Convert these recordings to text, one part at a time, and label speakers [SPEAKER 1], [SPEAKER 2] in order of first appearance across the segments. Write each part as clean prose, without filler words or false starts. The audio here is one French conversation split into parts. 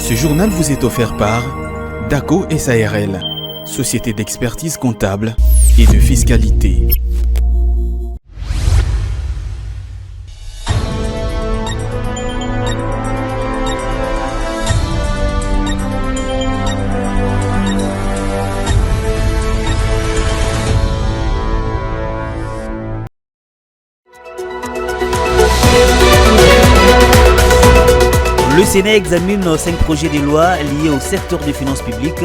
[SPEAKER 1] Ce journal vous est offert par DACO SARL, société d'expertise comptable et de fiscalité.
[SPEAKER 2] Le Sénat examine 5 projets de loi liés au secteur des finances publiques.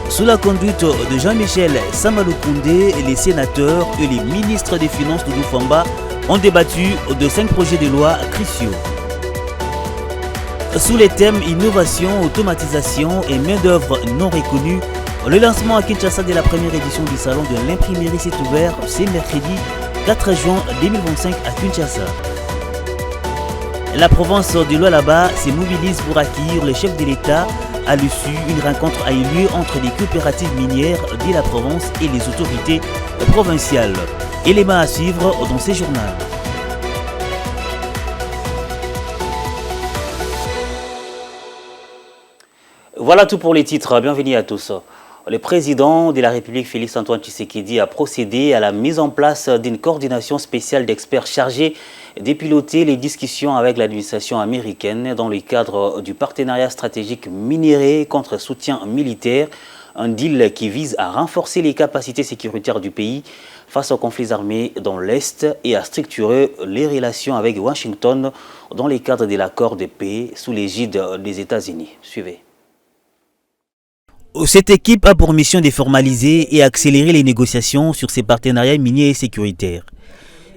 [SPEAKER 2] Sous la conduite de Jean-Michel Samalou Koundé, les sénateurs et les ministres des Finances Doudou Famba ont débattu de 5 projets de loi cruciaux. Sous les thèmes innovation, automatisation et main-d'œuvre non reconnue, le lancement à Kinshasa de la première édition du salon de l'imprimerie s'est ouvert ce mercredi 4 juin 2025 à Kinshasa. La province de Lualaba se mobilise pour accueillir le chef de l'État. À l'issue, une rencontre a eu lieu entre les coopératives minières de la province et les autorités provinciales. Élément à suivre dans ce journal. Voilà tout pour les titres. Bienvenue à tous. Le président de la République, Félix-Antoine Tshisekedi, a procédé à la mise en place d'une coordination spéciale d'experts chargés de piloter les discussions avec l'administration américaine dans le cadre du partenariat stratégique minier contre soutien militaire, un deal qui vise à renforcer les capacités sécuritaires du pays face aux conflits armés dans l'Est et à structurer les relations avec Washington dans le cadre de l'accord de paix sous l'égide des États-Unis. Suivez. Cette équipe a pour mission de formaliser et accélérer les négociations sur ces partenariats miniers et sécuritaires.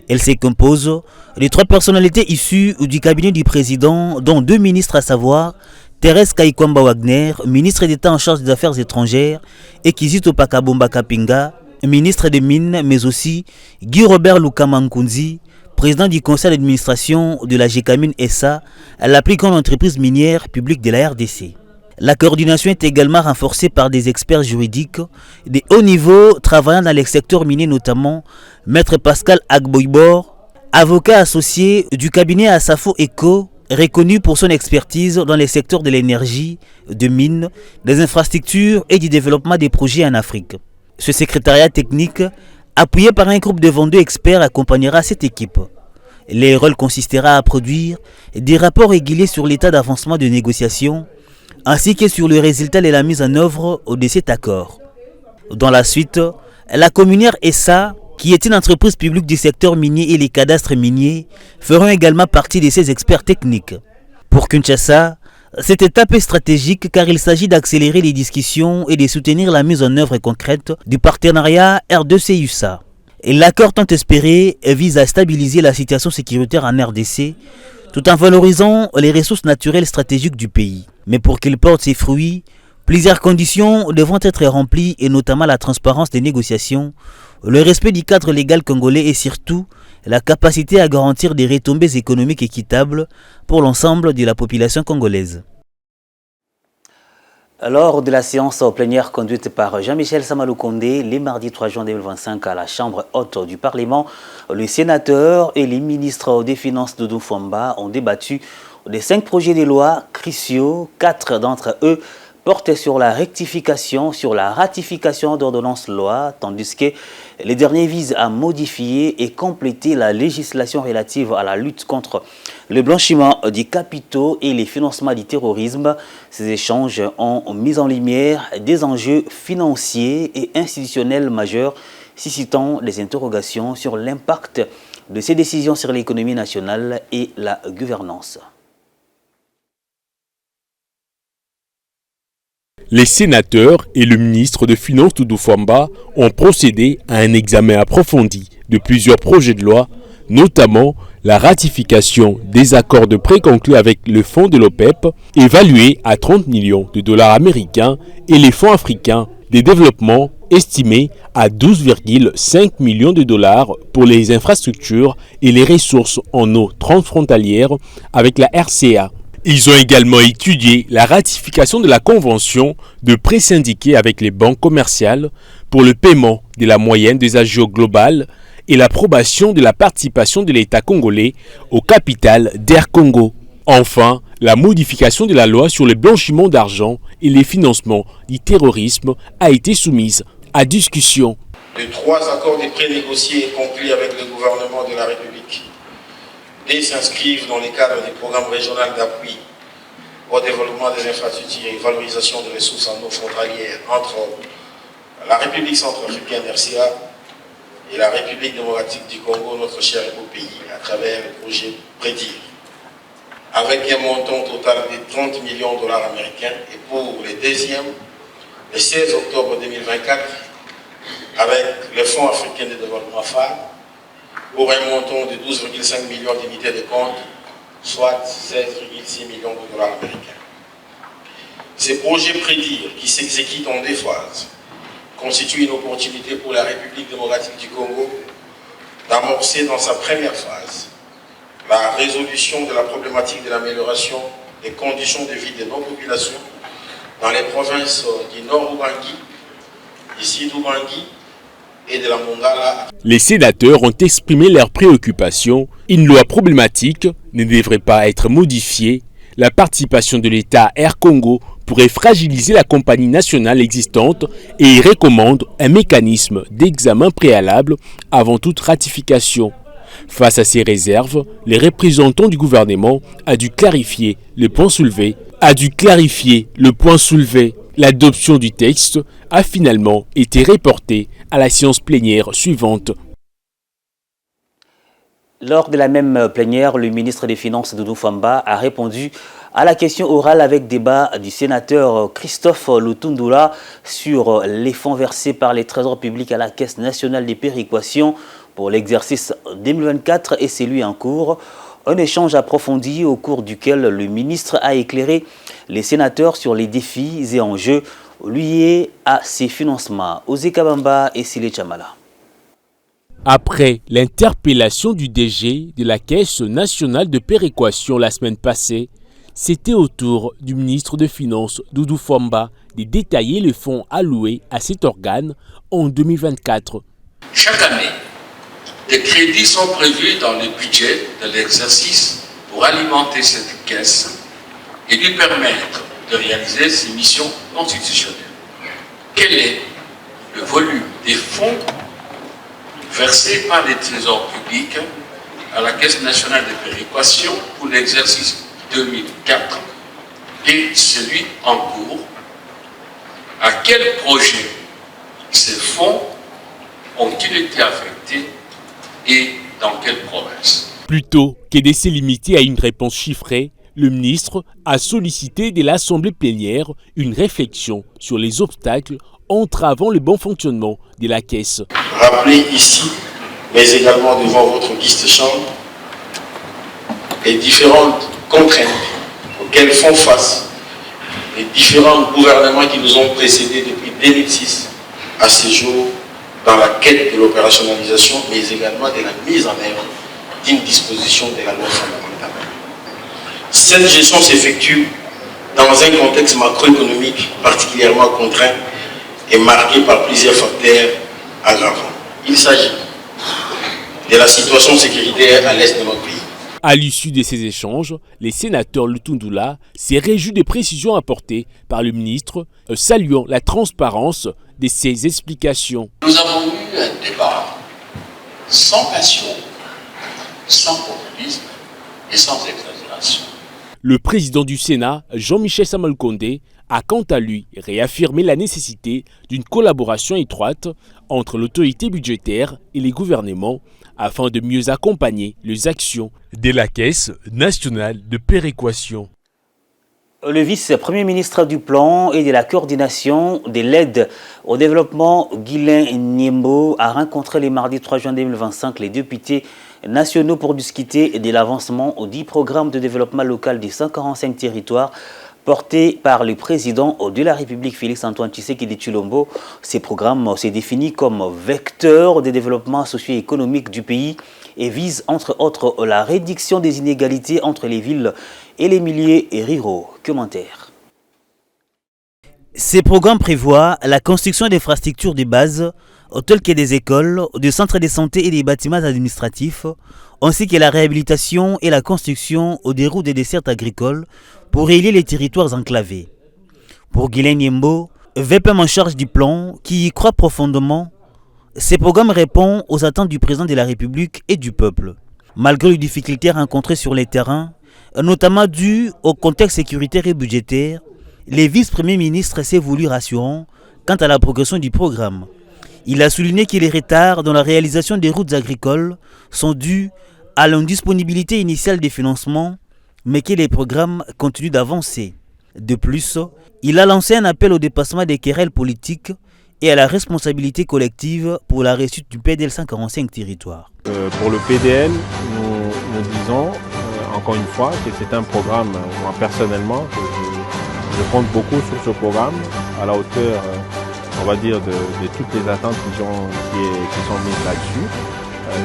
[SPEAKER 2] Elle se compose de 3 personnalités issues du cabinet du président, dont 2 ministres, à savoir Thérèse Kaikwamba Wagner, ministre d'État en charge des Affaires étrangères, et Kizito Pakabomba Kapinga, ministre des Mines, mais aussi Guy Robert Lukamankunzi, président du conseil d'administration de la GECAMINE SA, la plus grande entreprise minière publique de la RDC. La coordination est également renforcée par des experts juridiques de haut niveau travaillant dans les secteurs miniers, notamment Maître Pascal Agboibor, avocat associé du cabinet Asafo Eco, reconnu pour son expertise dans les secteurs de l'énergie, de mines, des infrastructures et du développement des projets en Afrique. Ce secrétariat technique, appuyé par un groupe de 22 experts, accompagnera cette équipe. Les rôles consistera à produire des rapports réguliers sur l'état d'avancement de négociations, ainsi que sur le résultat de la mise en œuvre de cet accord. Dans la suite, la Communière SA, qui est une entreprise publique du secteur minier, et les cadastres miniers feront également partie de ces experts techniques. Pour Kinshasa, cette étape est stratégique car il s'agit d'accélérer les discussions et de soutenir la mise en œuvre concrète du partenariat R2C-USA. L'accord tant espéré vise à stabiliser la situation sécuritaire en RDC tout en valorisant les ressources naturelles stratégiques du pays. Mais pour qu'il porte ses fruits, plusieurs conditions devront être remplies, et notamment la transparence des négociations, le respect du cadre légal congolais et surtout la capacité à garantir des retombées économiques équitables pour l'ensemble de la population congolaise. Lors de la séance plénière conduite par Jean-Michel Samalou Koundé, le mardi 3 juin 2025 à la Chambre haute du Parlement, les sénateurs et les ministres des Finances Doudou Famba ont débattu des 5 projets de loi cruciaux. 4 d'entre eux portent sur la rectification, sur la ratification d'ordonnances loi, tandis que les derniers visent à modifier et compléter la législation relative à la lutte contre le blanchiment des capitaux et les financements du terrorisme. Ces échanges ont mis en lumière des enjeux financiers et institutionnels majeurs, suscitant des interrogations sur l'impact de ces décisions sur l'économie nationale et la gouvernance.
[SPEAKER 3] Les sénateurs et le ministre des Finances Doudou Famba ont procédé à un examen approfondi de plusieurs projets de loi, notamment la ratification des accords de prêt conclus avec le fonds de l'OPEP, évalué à 30 millions de dollars américains, et les fonds africains de développement, estimés à 12,5 millions de dollars pour les infrastructures et les ressources en eau transfrontalières avec la RCA. Ils ont également étudié la ratification de la convention de prêt syndiqué avec les banques commerciales pour le paiement de la moyenne des agios globales et l'approbation de la participation de l'État congolais au capital d'Air Congo. Enfin, la modification de la loi sur le blanchiment d'argent et les financements du terrorisme a été soumise à discussion.
[SPEAKER 4] Les 3 accords de prénégociés conclus avec le gouvernement de la République s'inscrivent dans le cadre du programme régional d'appui au développement des infrastructures et valorisation des ressources en eau frontalières entre la République centrafricaine RCA et la République démocratique du Congo, notre cher et beau pays, à travers le projet Prédir, avec un montant total de 30 millions de dollars américains, et pour le deuxième, le 16 octobre 2024, avec le Fonds africain de développement phare, pour un montant de 12,5 millions d'unités de compte, soit 16,6 millions de dollars américains. Ce projet Prédir, qui s'exécute en 2 phases, constitue une opportunité pour la République démocratique du Congo d'amorcer dans sa première phase la résolution de la problématique de l'amélioration des conditions de vie de nos populations dans les provinces du Nord Ubangi, du Sud Ubangi et de la Mongala.
[SPEAKER 3] Les sénateurs ont exprimé leurs préoccupations. Une loi problématique ne devrait pas être modifiée. La participation de l'État Air Congo pourrait fragiliser la compagnie nationale existante et ils recommandent un mécanisme d'examen préalable avant toute ratification. Face à ces réserves, les représentants du gouvernement a dû clarifier le point soulevé. L'adoption du texte a finalement été reportée à la séance plénière suivante.
[SPEAKER 2] Lors de la même plénière, le ministre des Finances Doudou Famba a répondu à la question orale avec débat du sénateur Christophe Lutundula sur les fonds versés par les trésors publics à la Caisse nationale des péréquations pour l'exercice 2024 et celui en cours. Un échange approfondi au cours duquel le ministre a éclairé les sénateurs sur les défis et enjeux liés à ces financements. Ozé Kabamba et Sile Chamala.
[SPEAKER 3] Après l'interpellation du DG de la Caisse nationale de péréquation la semaine passée, c'était au tour du ministre des Finances, Doudou Famba, de détailler les fonds alloués à cet organe en 2024.
[SPEAKER 5] Chaque année, des crédits sont prévus dans le budget de l'exercice pour alimenter cette caisse et lui permettre de réaliser ses missions constitutionnelles. Quel est le volume des fonds versés par les trésors publics à la Caisse nationale de péréquation pour l'exercice 2004 et celui en cours? À quel projet ces fonds ont-ils été affectés et dans quelle province?
[SPEAKER 3] Plutôt que de se limiter à une réponse chiffrée, le ministre a sollicité de l'Assemblée plénière une réflexion sur les obstacles entravant le bon fonctionnement de la Caisse.
[SPEAKER 4] Rappelez ici, mais également devant votre guiste chambre, les différentes contraintes auxquelles font face les différents gouvernements qui nous ont précédés depuis 2006 à ce jour dans la quête de l'opérationnalisation, mais également de la mise en œuvre d'une disposition de la loi fondamentale. Cette gestion s'effectue dans un contexte macroéconomique particulièrement contraint et marqué par plusieurs facteurs aggravants. Il s'agit de la situation sécuritaire à l'est de notre pays.
[SPEAKER 3] À l'issue de ces échanges, les sénateurs Lutundula s'est réjoui des précisions apportées par le ministre, saluant la transparence de ses explications.
[SPEAKER 5] Nous avons eu un débat sans passion, sans populisme et sans exagération.
[SPEAKER 3] Le président du Sénat, Jean-Michel Samal-Kondé, a quant à lui réaffirmé la nécessité d'une collaboration étroite entre l'autorité budgétaire et les gouvernements afin de mieux accompagner les actions de la Caisse nationale de péréquation.
[SPEAKER 2] Le vice-premier ministre du Plan et de la coordination de l'aide au développement, Guylain Niembo, a rencontré le mardi 3 juin 2025 les députés nationaux pour discuter de l'avancement du programme de développement local des 145 territoires porté par le président de la République, Félix-Antoine Tshisekedi Tshilombo. Ces programmes se définissent comme vecteur de développement socio-économique du pays et visent entre autres la réduction des inégalités entre les villes et les milieux ruraux. Commentaire. Ces programmes prévoient la construction d'infrastructures de base, telles que des écoles, des centres de santé et des bâtiments administratifs, ainsi que la réhabilitation et la construction des routes et des dessertes agricoles pour relier les territoires enclavés. Pour Guylaine Yembo, VPM en charge du plan, qui y croit profondément, ces programmes répondent aux attentes du président de la République et du peuple. Malgré les difficultés rencontrées sur les terrains, notamment dues au contexte sécuritaire et budgétaire, les vice-premiers ministres s'est voulu rassurant quant à la progression du programme. Il a souligné que les retards dans la réalisation des routes agricoles sont dus à l'indisponibilité initiale des financements, mais que les programmes continuent d'avancer. De plus, il a lancé un appel au dépassement des querelles politiques et à la responsabilité collective pour la réussite du PDL 145 territoire.
[SPEAKER 6] Pour le PDL, nous disons encore une fois que c'est un programme, moi personnellement, que je compte beaucoup sur ce programme, à la hauteur, on va dire, de toutes les attentes qui sont mises là-dessus.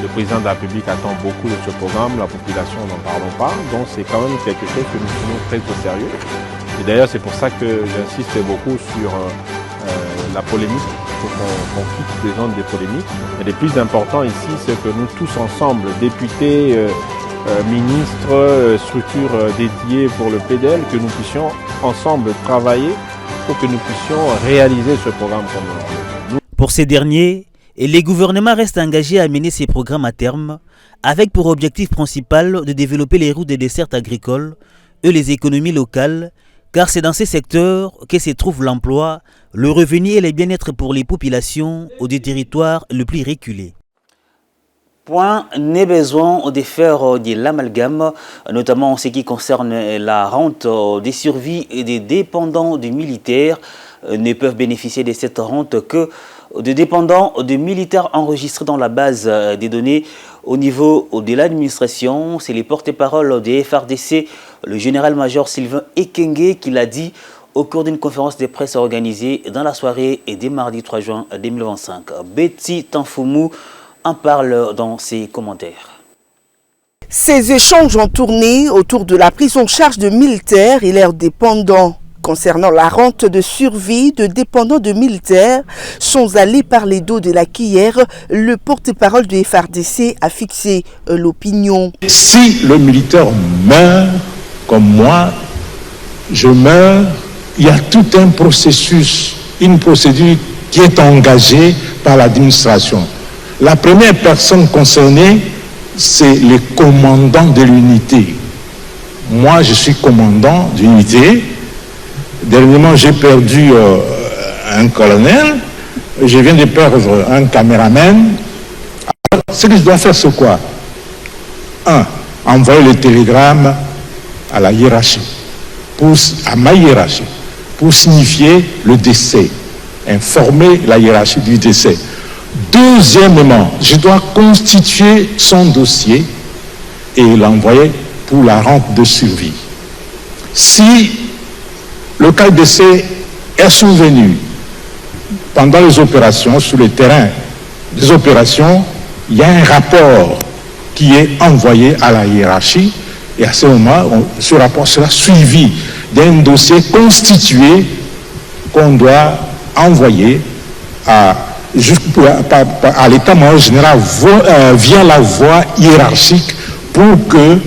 [SPEAKER 6] Le président de la République attend beaucoup de ce programme, la population n'en parlons pas, donc c'est quand même quelque chose que nous prenons très au sérieux. Et d'ailleurs c'est pour ça que j'insiste beaucoup sur la polémique, pour qu'on quitte les zones des polémiques. Et le plus important ici, c'est que nous tous ensemble, députés, ministres, structures dédiées pour le PDL, que nous puissions ensemble travailler pour que nous puissions réaliser ce programme comme nous.
[SPEAKER 2] Pour ces derniers, les gouvernements restent engagés à mener ces programmes à terme, avec pour objectif principal de développer les routes et dessertes agricoles et les économies locales, car c'est dans ces secteurs que se trouve l'emploi, le revenu et le bien-être pour les populations ou des territoires les plus reculés. Point n'est besoin de faire de l'amalgame, notamment en ce qui concerne la rente des survies et des dépendants des militaires. Ne peuvent bénéficier de cette rente que des dépendants de militaires enregistrés dans la base des données au niveau de l'administration. C'est les porte-parole des FRDC, le général-major Sylvain Ekenge, qui l'a dit au cours d'une conférence de presse organisée dans la soirée et dès mardi 3 juin 2025. Betty Tanfoumou en parle dans ses commentaires.
[SPEAKER 7] Ces échanges ont tourné autour de la prise en charge de militaires et leurs dépendants. Concernant la rente de survie de dépendants de militaires, sans aller par les dos de la cuillère, le porte-parole du FRDC a fixé l'opinion.
[SPEAKER 8] Si le militaire meurt, comme moi, je meurs, il y a tout un processus, une procédure qui est engagée par l'administration. La première personne concernée, c'est le commandant de l'unité. Moi, je suis commandant d'unité. Dernièrement, j'ai perdu un colonel. Je viens de perdre un caméraman. Alors, ce que je dois faire, c'est quoi? 1. Envoyer le télégramme à la hiérarchie, à ma hiérarchie, pour signifier le décès, informer la hiérarchie du décès. Deuxièmement, je dois constituer son dossier et l'envoyer pour la rente de survie. Si le cas de décès est survenu pendant les opérations, sur le terrain des opérations, il y a un rapport qui est envoyé à la hiérarchie et à ce moment, ce rapport sera suivi d'un dossier constitué qu'on doit envoyer à l'état-major général via la voie hiérarchique pour que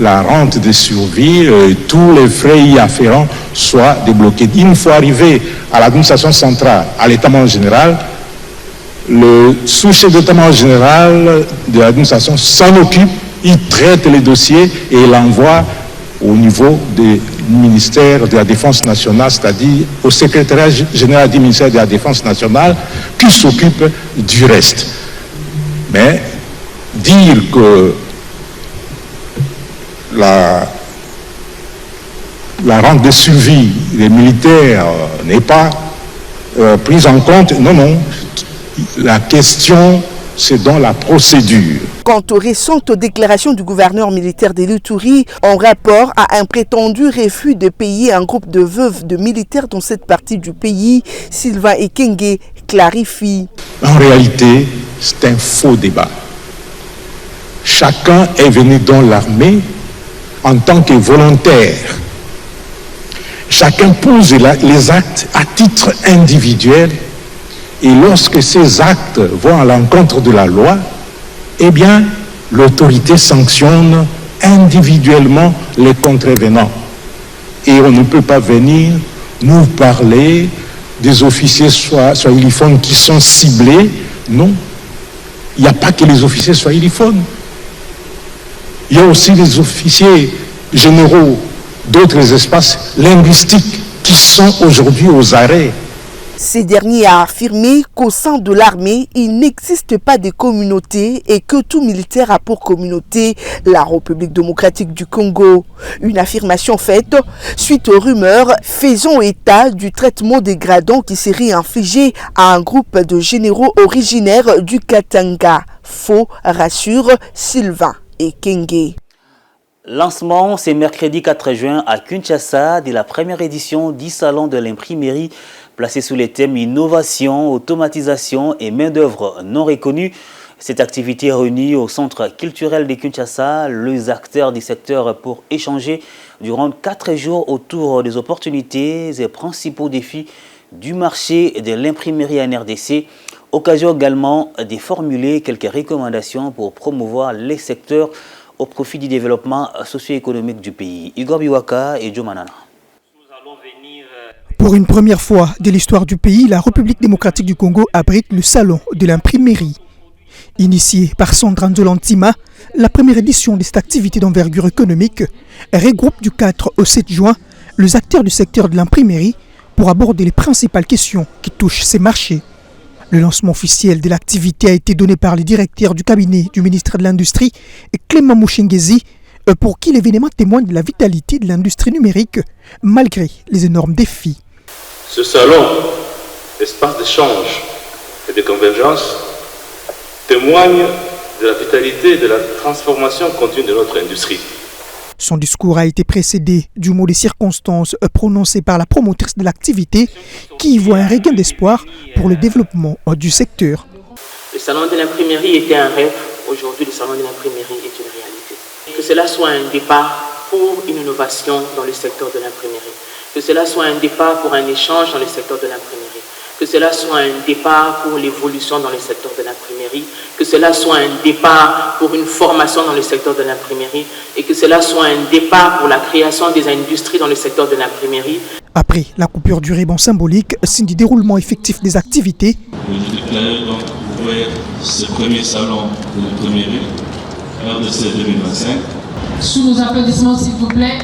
[SPEAKER 8] la rente de survie, tous les frais y afférents soient débloqués. Une fois arrivé à l'administration centrale, à l'état-major général, le sous-chef d'état-major général de l'administration s'en occupe, il traite les dossiers et il envoie au niveau du ministère de la Défense nationale, c'est-à-dire au secrétariat général du ministère de la Défense nationale, qui s'occupe du reste. Mais dire que la rente de survie des militaires n'est pas prise en compte, non. La question, c'est dans la procédure.
[SPEAKER 7] Quant aux récentes déclarations du gouverneur militaire de l'Ituri en rapport à un prétendu refus de payer un groupe de veuves de militaires dans cette partie du pays, Sylvain Ekenge clarifie.
[SPEAKER 8] En réalité, c'est un faux débat. Chacun est venu dans l'armée en tant que volontaire. chacun pose les actes à titre individuel, et lorsque ces actes vont à l'encontre de la loi, eh bien, l'autorité sanctionne individuellement les contrevenants. Et on ne peut pas venir nous parler des officiers swahiliphones qui sont ciblés. Non, il n'y a pas que les officiers swahiliphones. Il y a aussi les officiers généraux d'autres espaces linguistiques qui sont aujourd'hui aux arrêts.
[SPEAKER 7] Ces derniers a affirmé qu'au sein de l'armée, il n'existe pas de communauté et que tout militaire a pour communauté la République démocratique du Congo. Une affirmation faite suite aux rumeurs faisant état du traitement dégradant qui serait infligé à un groupe de généraux originaires du Katanga. Faux, rassure Sylvain et Kenge.
[SPEAKER 2] Lancement, c'est mercredi 4 juin à Kinshasa de la première édition du Salon de l'imprimerie placé sous les thèmes innovation, automatisation et main-d'œuvre non reconnue. Cette activité réunit au centre culturel de Kinshasa les acteurs du secteur pour échanger durant 4 jours autour des opportunités et principaux défis du marché de l'imprimerie en RDC. Occasion également de formuler quelques recommandations pour promouvoir les secteurs au profit du développement socio-économique du pays. Igor Biwaka et Joe Manana.
[SPEAKER 9] Pour une première fois de l'histoire du pays, la République démocratique du Congo abrite le salon de l'imprimerie. Initiée par Sandra Nzolantima, la première édition de cette activité d'envergure économique regroupe du 4 au 7 juin les acteurs du secteur de l'imprimerie pour aborder les principales questions qui touchent ces marchés. Le lancement officiel de l'activité a été donné par le directeur du cabinet du ministre de l'Industrie, Clément Mouchengezi, pour qui l'événement témoigne de la vitalité de l'industrie numérique malgré les énormes défis.
[SPEAKER 10] Ce salon, espace d'échange et de convergence, témoigne de la vitalité et de la transformation continue de notre industrie.
[SPEAKER 9] Son discours a été précédé du mot de circonstance prononcé par la promotrice de l'activité qui y voit un regain d'espoir pour le développement du secteur.
[SPEAKER 11] Le salon de l'imprimerie était un rêve, aujourd'hui le salon de l'imprimerie est une réalité. Que cela soit un départ pour une innovation dans le secteur de l'imprimerie, que cela soit un départ pour un échange dans le secteur de l'imprimerie, que cela soit un départ pour l'évolution dans le secteur de l'imprimerie, que cela soit un départ pour une formation dans le secteur de l'imprimerie et que cela soit un départ pour la création des industries dans le secteur de l'imprimerie.
[SPEAKER 9] Après la coupure du ruban symbolique, signe du déroulement effectif des activités,
[SPEAKER 12] je déclare donc ouvert ce premier salon de l'imprimerie RDC 2025.
[SPEAKER 13] Sous nos applaudissements, s'il vous plaît.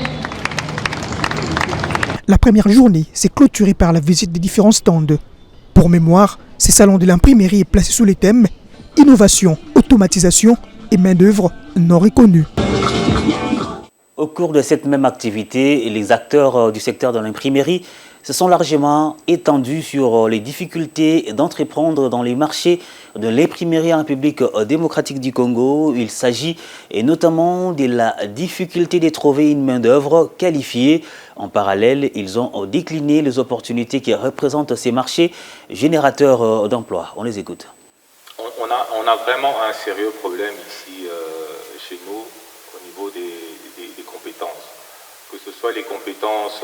[SPEAKER 9] La première journée s'est clôturée par la visite des différents stands. Pour mémoire, ce salon de l'imprimerie est placé sous les thèmes innovation, automatisation et main-d'œuvre non reconnue.
[SPEAKER 2] Au cours de cette même activité, les acteurs du secteur de l'imprimerie se sont largement étendus sur les difficultés d'entreprendre dans les marchés de l'imprimerie en République démocratique du Congo. Il s'agit notamment de la difficulté de trouver une main-d'œuvre qualifiée. En parallèle, ils ont décliné les opportunités qui représentent ces marchés générateurs d'emplois. On les écoute.
[SPEAKER 14] On a vraiment un sérieux problème ici chez nous au niveau des compétences. Que ce soit les compétences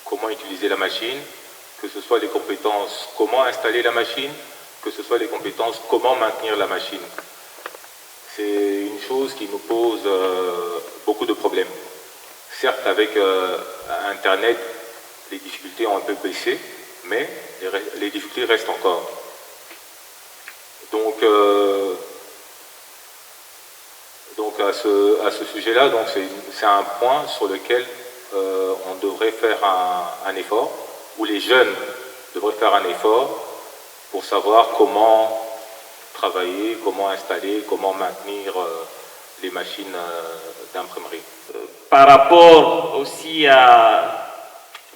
[SPEAKER 14] comment utiliser la machine, que ce soit les compétences comment installer la machine, que ce soit les compétences comment maintenir la machine. C'est une chose qui nous pose beaucoup de problèmes. Certes, avec Internet, les difficultés ont un peu baissé, mais les difficultés restent encore. Donc à ce sujet-là, c'est un point sur lequel on devrait faire un effort, où les jeunes devraient faire un effort pour savoir comment travailler, comment installer, comment maintenir les machines d'imprimerie.
[SPEAKER 15] Par rapport aussi à...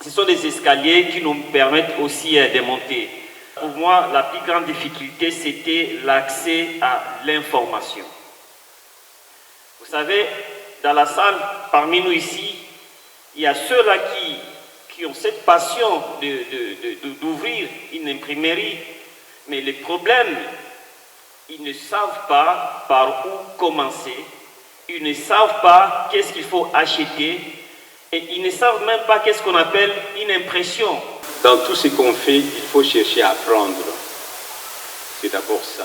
[SPEAKER 15] Ce sont des escaliers qui nous permettent aussi de monter. Pour moi, la plus grande difficulté, c'était l'accès à l'information. Vous savez, dans la salle, parmi nous ici, il y a ceux-là qui ont cette passion d'ouvrir une imprimerie, mais le problème, ils ne savent pas par où commencer, ils ne savent pas qu'est-ce qu'il faut acheter, Et ils ne savent même pas qu'est-ce qu'on appelle une impression.
[SPEAKER 10] Dans tout ce qu'on fait, il faut chercher à apprendre. C'est d'abord ça.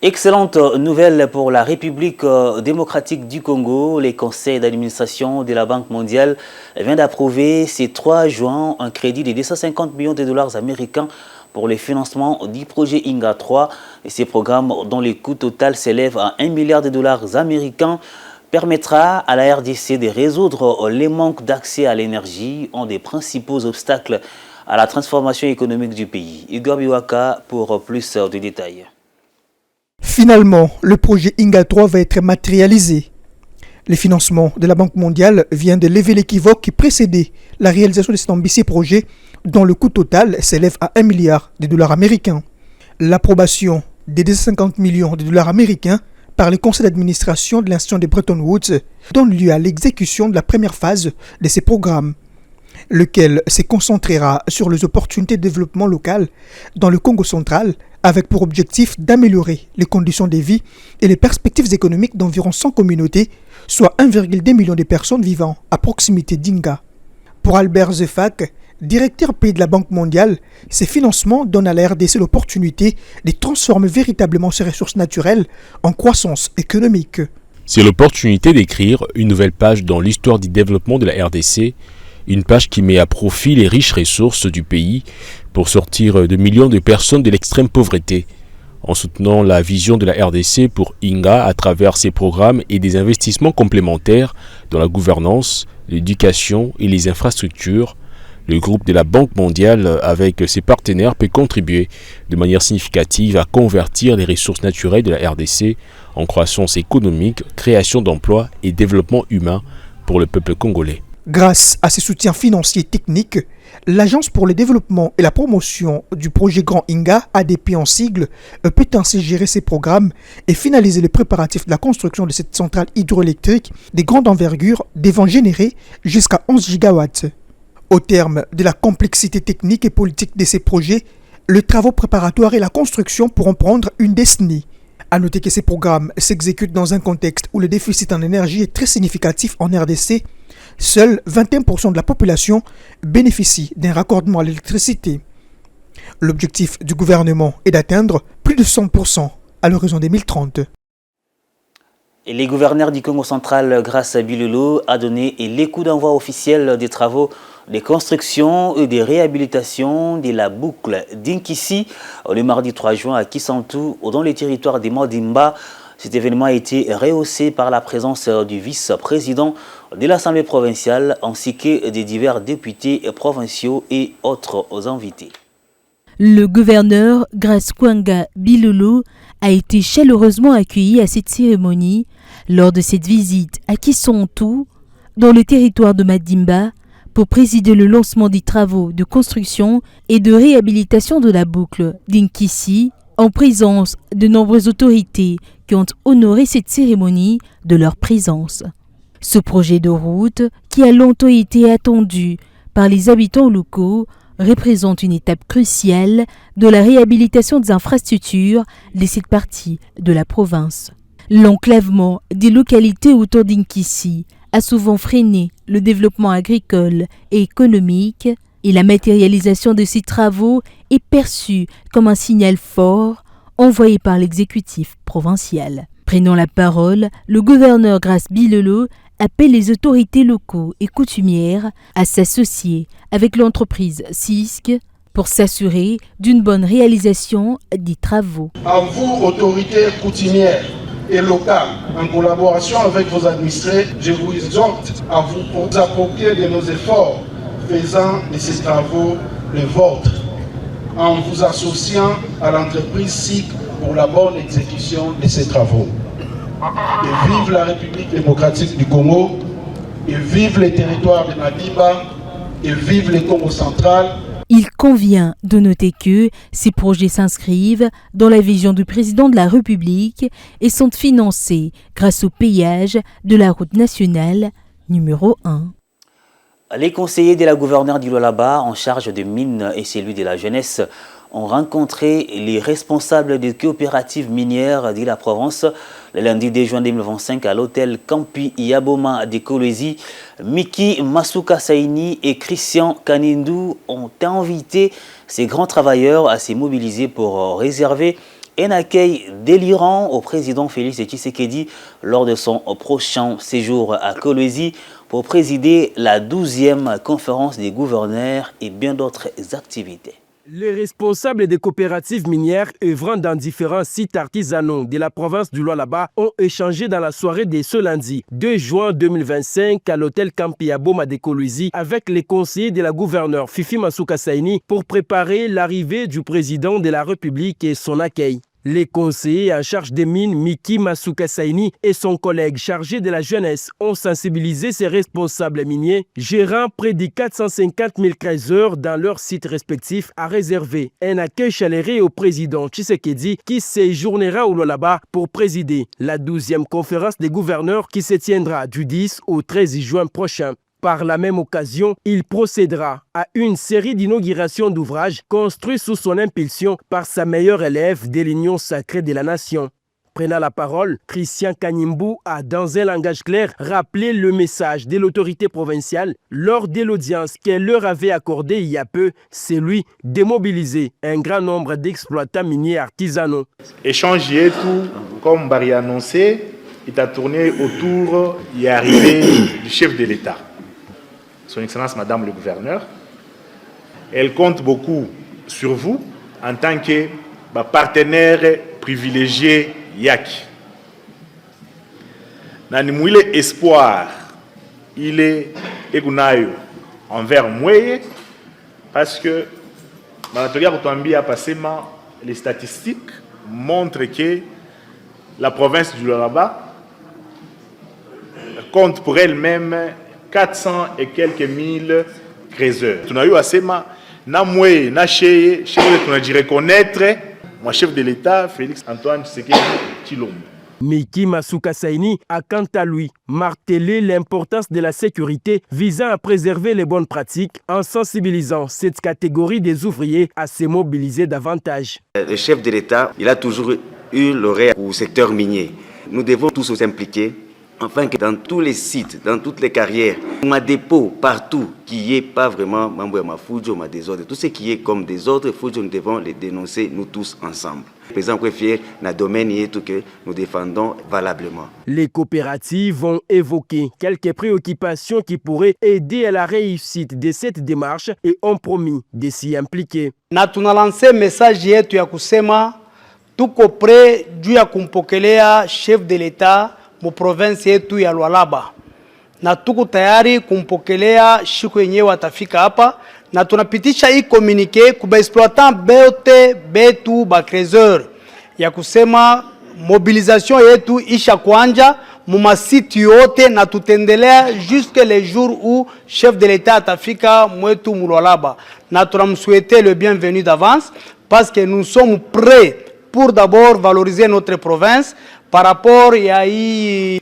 [SPEAKER 2] Excellente nouvelle pour la République démocratique du Congo. Les conseils d'administration de la Banque mondiale viennent d'approuver ce 3 juin un crédit de 250 millions de dollars américains pour le financement du projet INGA 3. Et ces programmes, dont le coût total s'élève à 1 milliard de dollars américains, permettra à la RDC de résoudre les manques d'accès à l'énergie, un des principaux obstacles à la transformation économique du pays. Igor Biwaka pour plus de détails.
[SPEAKER 9] Finalement, le projet INGA 3 va être matérialisé. Le financement de la Banque mondiale vient de lever l'équivoque qui précédait la réalisation de cet ambitieux projet dont le coût total s'élève à 1 milliard de dollars américains. L'approbation des 250 millions de dollars américains par le conseil d'administration de l'institution de Bretton Woods donne lieu à l'exécution de la première phase de ces programmes, lequel se concentrera sur les opportunités de développement local dans le Congo central, avec pour objectif d'améliorer les conditions de vie et les perspectives économiques d'environ 100 communautés, soit 1,2 million de personnes vivant à proximité d'Inga. Pour Albert Zefak, directeur pays de la Banque mondiale, ces financements donnent à la RDC l'opportunité de transformer véritablement ses ressources naturelles en croissance économique.
[SPEAKER 3] C'est l'opportunité d'écrire une nouvelle page dans l'histoire du développement de la RDC, une page qui met à profit les riches ressources du pays pour sortir de millions de personnes de l'extrême pauvreté, en soutenant la vision de la RDC pour INGA à travers ses programmes et des investissements complémentaires dans la gouvernance, l'éducation et les infrastructures. Le groupe de la Banque mondiale, avec ses partenaires, peut contribuer de manière significative à convertir les ressources naturelles de la RDC en croissance économique, création d'emplois et développement humain pour le peuple congolais.
[SPEAKER 9] Grâce à ses soutiens financiers et techniques, l'Agence pour le développement et la promotion du projet Grand INGA, ADP en sigle, peut ainsi gérer ses programmes et finaliser les préparatifs de la construction de cette centrale hydroélectrique de grande envergure devant générer jusqu'à 11 gigawatts. Au terme de la complexité technique et politique de ces projets, les travaux préparatoires et la construction pourront prendre une décennie. À noter que ces programmes s'exécutent dans un contexte où le déficit en énergie est très significatif en RDC. Seuls 21% de la population bénéficie d'un raccordement à l'électricité. L'objectif du gouvernement est d'atteindre plus de 100% à l'horizon 2030.
[SPEAKER 2] Et les gouverneurs du Congo central, grâce à Bilolo, a donné les coups d'envoi officiels des travaux de construction et de réhabilitation de la boucle d'Inkisi le mardi 3 juin à Kisantu, dans les territoires des Mandimba. Cet événement a été rehaussé par la présence du vice-président de l'Assemblée provinciale ainsi que des divers députés provinciaux et autres invités.
[SPEAKER 16] Le gouverneur Grace Kwanga Bilolo a été chaleureusement accueilli à cette cérémonie lors de cette visite à Kisantu, dans le territoire de Mandimba, pour présider le lancement des travaux de construction et de réhabilitation de la boucle d'Inkisi, en présence de nombreuses autorités qui ont honoré cette cérémonie de leur présence. Ce projet de route, qui a longtemps été attendu par les habitants locaux, représente une étape cruciale de la réhabilitation des infrastructures de cette partie de la province. L'enclavement des localités autour d'Inkisi a souvent freiné le développement agricole et économique, et la matérialisation de ces travaux est perçue comme un signal fort envoyé par l'exécutif provincial. Prenant la parole, le gouverneur Grace Bilolo appelle les autorités locaux et coutumières à s'associer avec l'entreprise CISC pour s'assurer d'une bonne réalisation des travaux.
[SPEAKER 17] À vous, autorités coutumières et locales, en collaboration avec vos administrés, je vous exhorte à vous approprier de nos efforts faisant de ces travaux le vôtre, en vous associant à l'entreprise SIC pour la bonne exécution de ces travaux. Et vive la République démocratique du Congo, et vive les territoires de Mandimba, et vive le Congo central.
[SPEAKER 16] Il convient de noter que ces projets s'inscrivent dans la vision du président de la République et sont financés grâce au payage de la route nationale numéro 1.
[SPEAKER 2] Les conseillers de la gouverneure du Lualaba en charge des mines et celui de la jeunesse ont rencontré les responsables des coopératives minières de la Provence le lundi 2 juin 2025 à l'hôtel Campi Yaboma de Kolwezi. Miki Masuka Saini et Christian Kanindou ont invité ces grands travailleurs à se mobiliser pour réserver un accueil délirant au président Félix Tshisekedi lors de son prochain séjour à Kolwezi pour présider la 12e conférence des gouverneurs et bien d'autres activités.
[SPEAKER 18] Les responsables des coopératives minières œuvrant dans différents sites artisanaux de la province du Lualaba ont échangé dans la soirée de ce lundi 2 juin 2025 à l'hôtel Campi Yaboma de Kolwezi avec les conseillers de la gouverneure Fifi Masuka Saini pour préparer l'arrivée du président de la République et son accueil. Les conseillers en charge des mines, Miki Masuka Saini et son collègue chargé de la jeunesse ont sensibilisé ces responsables miniers, gérant près de 450 000 creuseurs dans leurs sites respectifs à réserver un accueil chaleureux au président Tshisekedi qui séjournera au Lualaba pour présider la 12e conférence des gouverneurs qui se tiendra du 10 au 13 juin prochain. Par la même occasion, il procédera à une série d'inaugurations d'ouvrages construits sous son impulsion par sa meilleure élève de l'Union sacrée de la nation. Prenant la parole, Christian Kanimbu a, dans un langage clair, rappelé le message de l'autorité provinciale lors de l'audience qu'elle leur avait accordée il y a peu, celui de mobiliser un grand nombre d'exploitants miniers artisanaux.
[SPEAKER 19] Échange et tout, comme Barry a annoncé, il a tourné autour et arrivé du chef de l'État. Son Excellence Madame le Gouverneur, elle compte beaucoup sur vous en tant que partenaire privilégié YAC. Nanimouile espoir, il est égunayo envers moi parce que les statistiques montrent que la province du Lualaba compte pour elle-même 400 et quelques mille creuseurs. Tu as eu assez na moué, na cheye, tu as dit reconnaître mon chef de l'État, Félix Antoine Tshisekedi Tshilombo.
[SPEAKER 18] Miki Masuka Saini a quant à lui martelé l'importance de la sécurité visant à préserver les bonnes pratiques en sensibilisant cette catégorie des ouvriers à se mobiliser davantage.
[SPEAKER 20] Le chef de l'État, il a toujours eu l'oreille au secteur minier. Nous devons tous nous impliquer afin que dans tous les sites, dans toutes les carrières, ma dépôt, partout, qu'il n'y ait pas vraiment ma fujo, ma désordre, tout ce qui est comme désordre, fujo, nous devons les dénoncer, nous tous ensemble. Le président préfère dans le domaine et tout que nous défendons valablement.
[SPEAKER 18] Les coopératives vont évoquer quelques préoccupations qui pourraient aider à la réussite de cette démarche et ont promis de s'y impliquer.
[SPEAKER 21] Na tunalancé message yetu ya kusema tuko pre juu ya kumpokelea chef de l'État mu province yetu ya Lualaba, na tuko tayari kumpokelea siku yenyewe atafika hapa, na tunapitisha hii communique kuba exploitant bote betu ba creuseur ya kusema mobilisation yetu isha kuanja mu masiti yote, na tutendelea jusque le jour où chef de l'État atafika mwetu mu Lualaba, na tunamsouhaiter le bienvenu d'avance parce que nous sommes prêts pour d'abord valoriser notre province par rapport à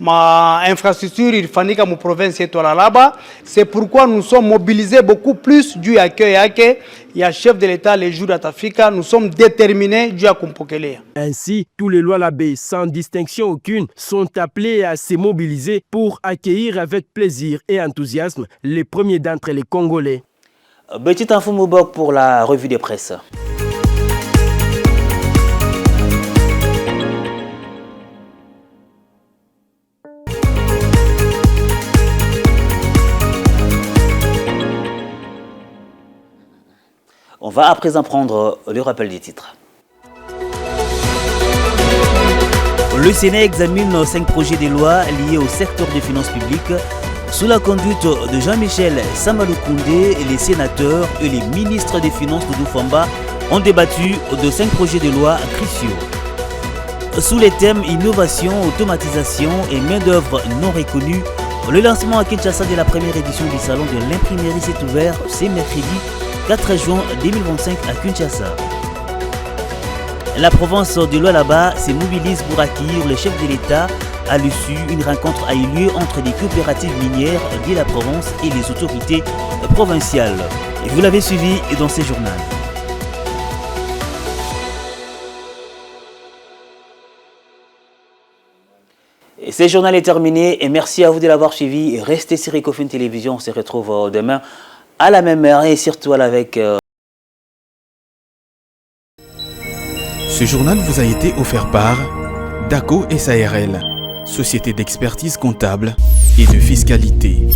[SPEAKER 21] ma infrastructure ilifanyika mu province yetu Lualaba. C'est pourquoi nous sommes mobilisés beaucoup plus du accueil yake ya chef de l'État les jours atafika. Nous sommes déterminés du à kumpokelea.
[SPEAKER 18] Ainsi, tous les Lualabais sans distinction aucune sont appelés à se mobiliser pour accueillir avec plaisir et enthousiasme les premiers d'entre les Congolais.
[SPEAKER 2] Petit info Moubok pour la revue des presses. On va à présent prendre le rappel des titres. Le Sénat examine 5 projets de loi liés au secteur des finances publiques. Sous la conduite de Jean-Michel Samalou Koundé, les sénateurs et les ministres des Finances de Doufamba ont débattu de 5 projets de loi cruciaux. Sous les thèmes innovation, automatisation et main-d'œuvre non reconnue, le lancement à Kinshasa de la première édition du salon de l'imprimerie s'est ouvert ce mercredi 4 juin 2025 à Kinshasa. La province de Lualaba se mobilise pour accueillir le chef de l'État. À l'issue, une rencontre a eu lieu entre les coopératives minières de la province et les autorités provinciales. Et vous l'avez suivi dans ce journal. Ce journal est terminé et merci à vous de l'avoir suivi. Restez sur Ecofin Télévision. On se retrouve demain à la même heure et surtout avec...
[SPEAKER 1] Ce journal vous a été offert par DACO SARL, société d'expertise comptable et de fiscalité.